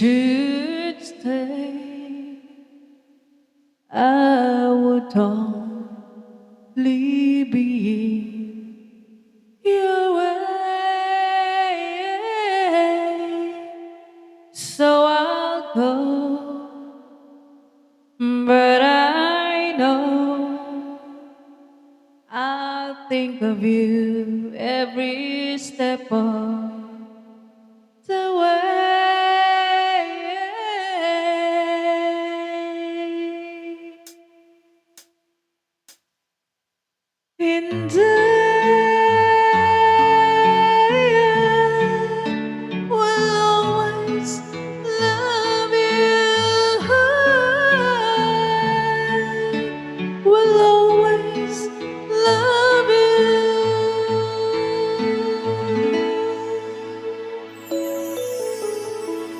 should stay, I would only be your way. So I'll go, but I know I'll think of you every step of the way. And I will always love you. I will always love you.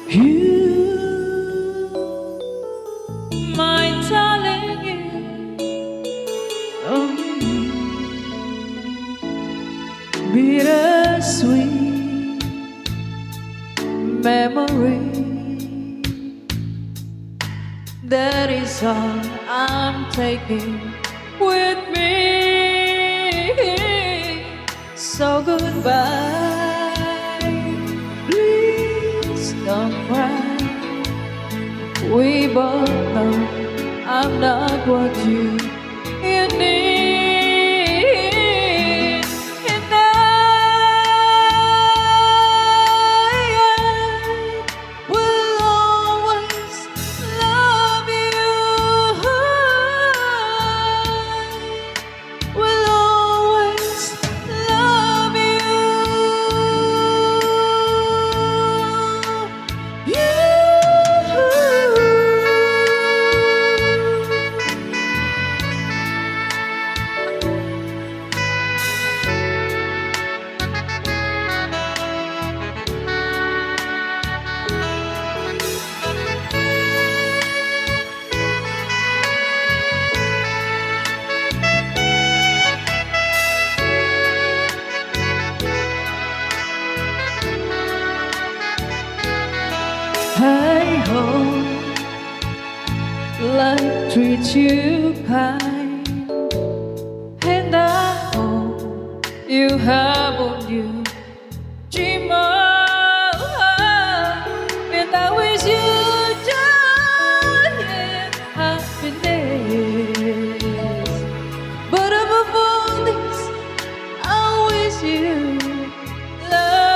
You, my darling, you. Oh. Bittersweet memory, that is all I'm taking with me. So goodbye, please don't cry. We both know I'm not what you need. I hope life treats you kind, and I hope you have what you dream of, and I wish you joy and happiness. But above all this, I wish you love.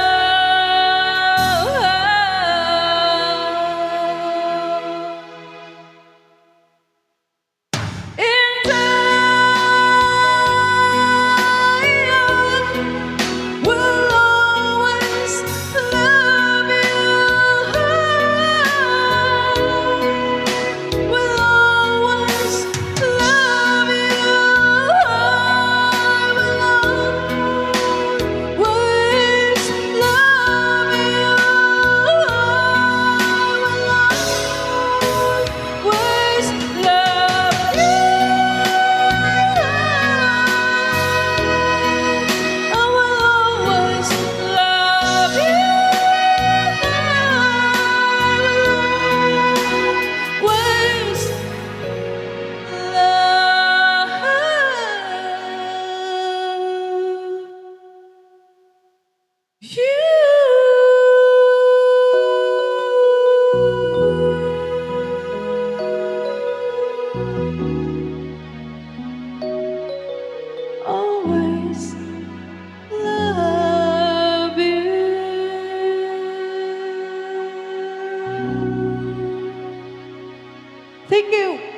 Always love you. Thank you.